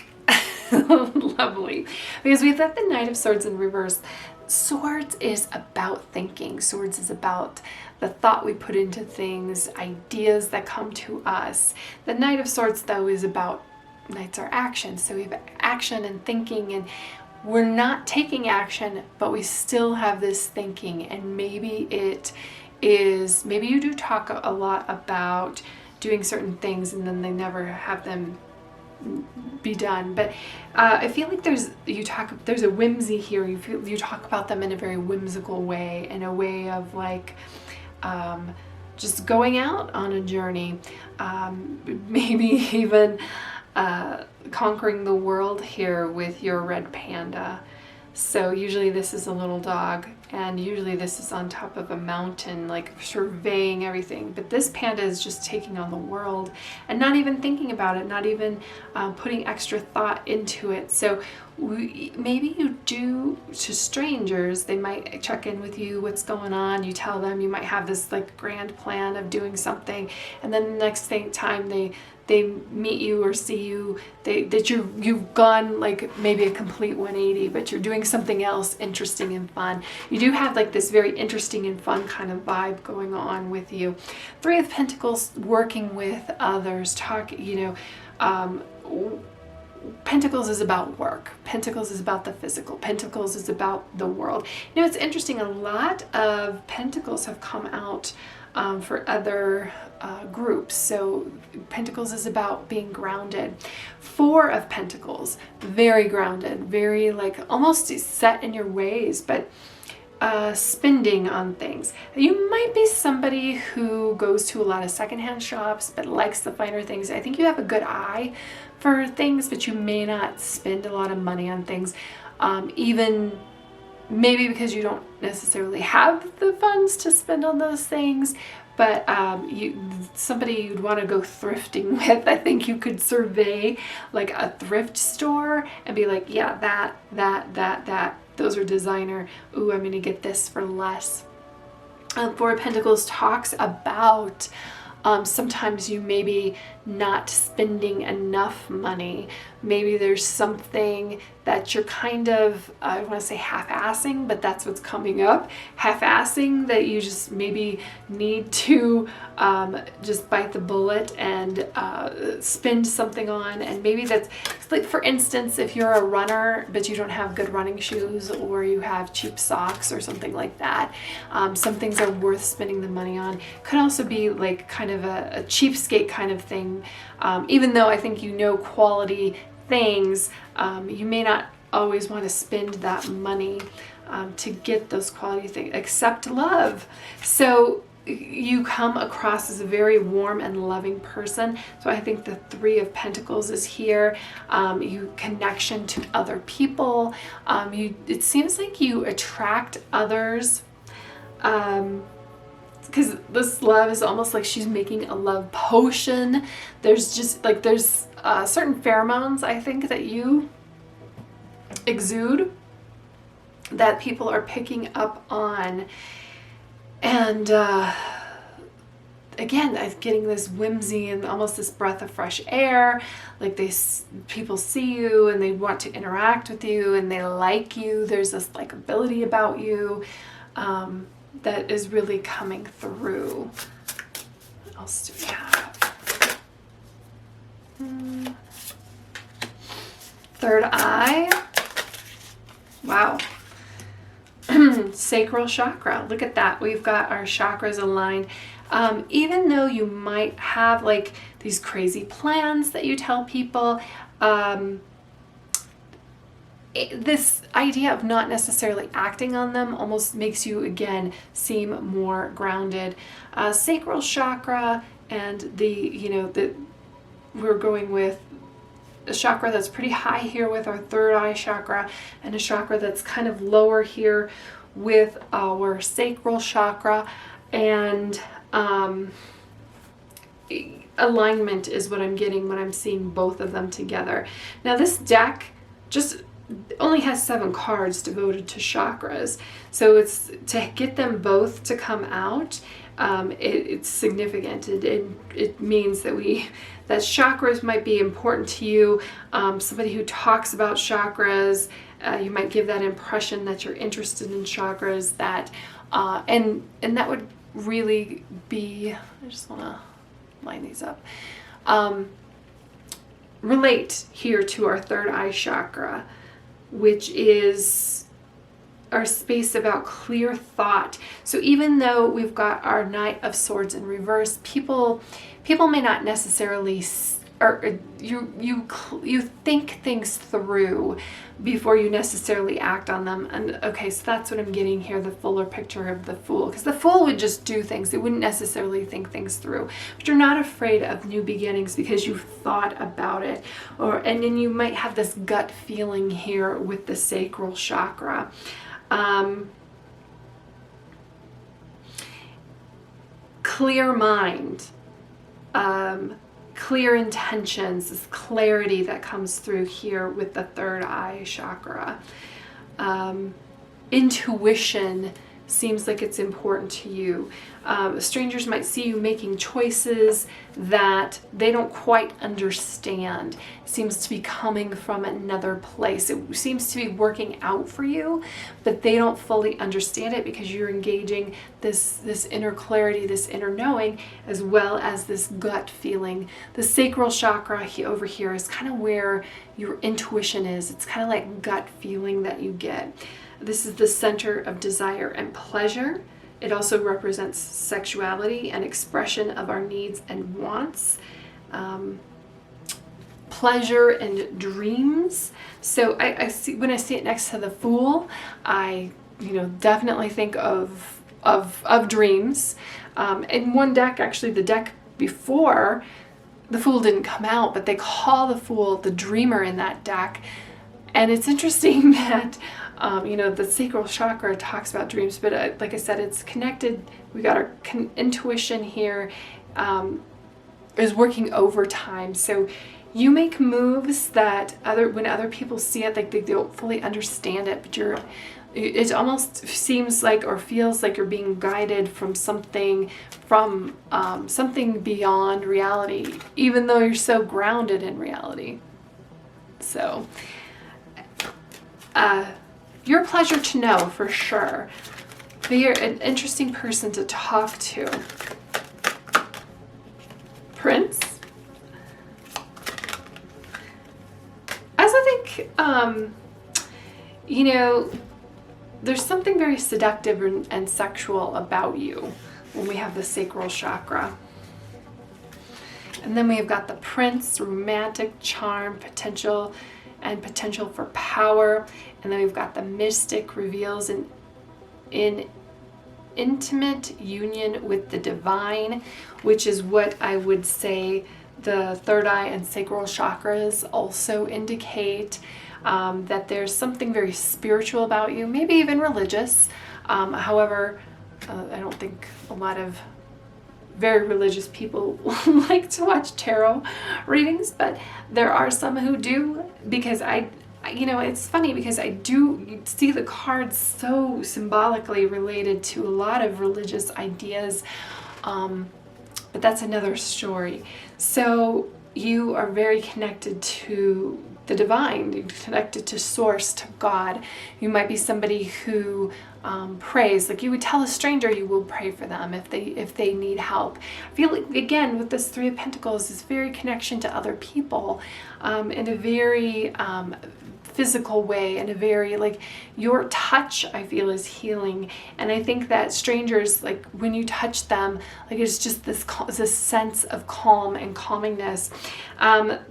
Lovely. Because we've got the Knight of Swords in reverse. Swords is about thinking. Swords is about the thought we put into things, ideas that come to us. The Knight of Swords, though, is about, knights are action. So we have action and thinking, and we're not taking action, but we still have this thinking. And maybe it is, maybe you do talk a lot about doing certain things and then they never have them be done. But I feel like there's a whimsy here. You talk about them in a very whimsical way, in a way of like just going out on a journey, maybe even conquering the world here with your red panda. So usually this is a little dog, and usually this is on top of a mountain, like surveying everything. But this panda is just taking on the world and not even thinking about it, not even putting extra thought into it. So maybe you do, to strangers, they might check in with you, what's going on, you tell them, you might have this like grand plan of doing something, and then the next time they meet you or see you, you've gone like maybe a complete 180, but you're doing something else interesting and fun. You do have like this very interesting and fun kind of vibe going on with you. Three of Pentacles, working with others, Pentacles is about work. Pentacles is about the physical. Pentacles is about the world. You know, it's interesting, a lot of Pentacles have come out for other groups. So Pentacles is about being grounded. Four of Pentacles, very grounded, very like almost set in your ways, but spending on things. You might be somebody who goes to a lot of secondhand shops but likes the finer things. I think you have a good eye for things, but you may not spend a lot of money on things, even maybe because you don't necessarily have the funds to spend on those things. But somebody you'd want to go thrifting with, I think you could survey like a thrift store and be like, yeah, that, those are designer. Ooh, I'm going to get this for less. Four of Pentacles talks about sometimes you maybe not spending enough money. Maybe there's something that you're kind of, I want to say half-assing, but that's what's coming up. Half-assing that you just maybe need to just bite the bullet and spend something on. And maybe that's, like for instance, if you're a runner but you don't have good running shoes, or you have cheap socks or something like that, some things are worth spending the money on. Could also be like kind of a cheapskate kind of thing. Even though I think quality things, you may not always want to spend that money to get those quality things. Accept love. So you come across as a very warm and loving person. So I think the Three of Pentacles is here. You connection to other people. It seems like you attract others. Because this love is almost like she's making a love potion. There's just like, there's certain pheromones, I think, that you exude that people are picking up on. And again, I'm getting this whimsy and almost this breath of fresh air. Like people see you and they want to interact with you and they like you. There's this likability about you. That is really coming through. What else do we have? Third eye. Wow. Sacral chakra. Look at that. We've got our chakras aligned. Even though you might have like these crazy plans that you tell people, this idea of not necessarily acting on them almost makes you again seem more grounded. Sacral chakra, and we're going with a chakra that's pretty high here with our third eye chakra, and a chakra that's kind of lower here with our sacral chakra. And alignment is what I'm getting when I'm seeing both of them together. Now this deck just only has 7 cards devoted to chakras, so it's to get them both to come out. It's significant. It means that that chakras might be important to you. Somebody who talks about chakras, you might give that impression that you're interested in chakras. That and that would really be. I just want to line these up. Relate here to our third eye chakra, which is our space about clear thought. So even though we've got our Knight of Swords in reverse, people may not necessarily, or you think things through before you necessarily act on them. And okay, so that's what I'm getting here, the fuller picture of the Fool, because the Fool would just do things. They wouldn't necessarily think things through. But you're not afraid of new beginnings because you've thought about it, and then you might have this gut feeling here with the sacral chakra. Clear mind, clear intentions, this clarity that comes through here with the third eye chakra. Intuition seems like it's important to you. Strangers might see you making choices that they don't quite understand. It seems to be coming from another place. It seems to be working out for you, but they don't fully understand it because you're engaging this inner clarity, this inner knowing, as well as this gut feeling. The sacral chakra over here is kind of where your intuition is. It's kind of like gut feeling that you get. This is the center of desire and pleasure. It also represents sexuality and expression of our needs and wants. Pleasure and dreams. So I see, when I see it next to the Fool, I definitely think of dreams. In one deck, actually the deck before, the Fool didn't come out, but they call the Fool the dreamer in that deck. And it's interesting that the sacral chakra talks about dreams, but like I said, it's connected. We got our intuition here is working overtime. So you make moves that when other people see it, like they don't fully understand it, but it almost seems like or feels like you're being guided from something beyond reality, even though you're so grounded in reality. So you're a pleasure to know for sure. But you're an interesting person to talk to. Prince. As I think, there's something very seductive and sexual about you when we have the sacral chakra. And then we've got the Prince, romantic charm, potential for power. And then we've got the Mystic, reveals an intimate union with the divine, which is what I would say the third eye and sacral chakras also indicate, that there's something very spiritual about you, maybe even religious. However, I don't think a lot of very religious people like to watch tarot readings, but there are some who do, because it's funny because you see the cards so symbolically related to a lot of religious ideas, but that's another story. So you are very connected to the divine, you're connected to source, to God. You might be somebody who prays, like you would tell a stranger you will pray for them if they need help. I feel like, again, with this Three of Pentacles, this very connection to other people in a very physical way, in a very, like, your touch, I feel, is healing. And I think that strangers, like, when you touch them, like, it's just this sense of calm and calmingness.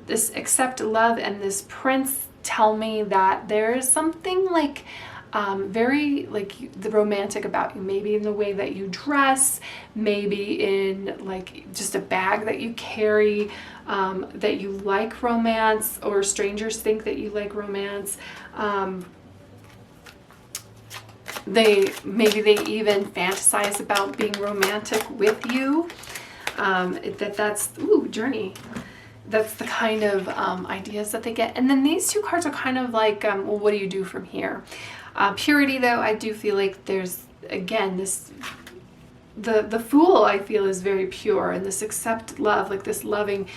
This accept love and this Prince tell me that there is something like very like the romantic about you, maybe in the way that you dress, maybe in like just a bag that you carry, that you like romance, or strangers think that you like romance. Maybe they even fantasize about being romantic with you. That's journey. That's the kind of ideas that they get. And then these two cards are kind of like, well, what do you do from here? Purity, though, I do feel like there's, again, this, the Fool, I feel, is very pure, and this accept love, like this loving,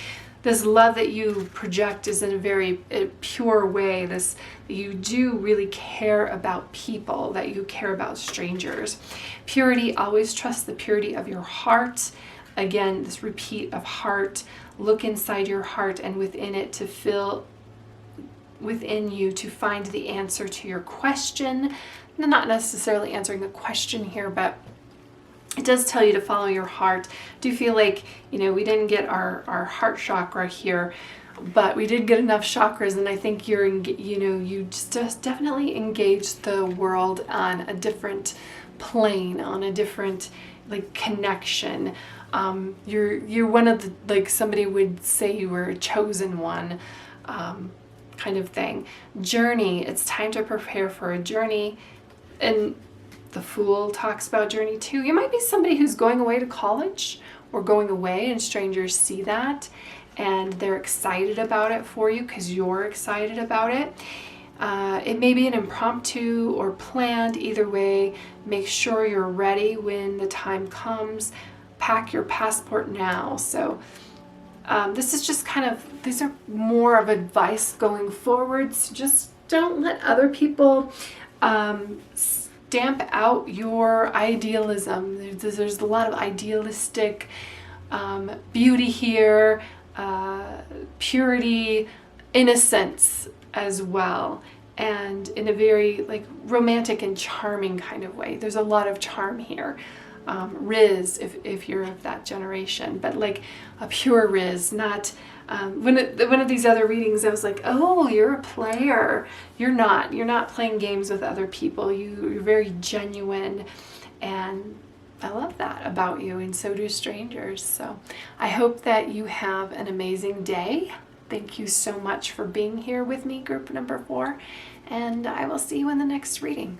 this love that you project is in a very pure way. This, you do really care about people, that you care about strangers. Purity, always trust the purity of your heart. Again, this repeat of heart. Look inside your heart and within it to feel within you to find the answer to your question. Not necessarily answering the question here, but it does tell you to follow your heart. I do feel like, we didn't get our heart chakra here, but we did get enough chakras, and I think you just definitely engage the world on a different plane, on a different like connection. You're one of the, like somebody would say you were a chosen one, kind of thing. Journey, it's time to prepare for a journey. And the Fool talks about journey too. You might be somebody who's going away to college or going away, and strangers see that and they're excited about it for you because you're excited about it. It may be an impromptu or planned. Either way, make sure you're ready when the time comes. Pack your passport now. So this is just kind of, these are more of advice going forwards. Just don't let other people stamp out your idealism. There's a lot of idealistic beauty here, purity, innocence as well, and in a very like romantic and charming kind of way. There's a lot of charm here. Riz, if you're of that generation, but like a pure Riz, not one of these other readings I was like, oh, you're a player. You're not playing games with other people. You're very genuine, and I love that about you, and so do strangers. So I hope that you have an amazing day. Thank you so much for being here with me, group number 4, and I will see you in the next reading.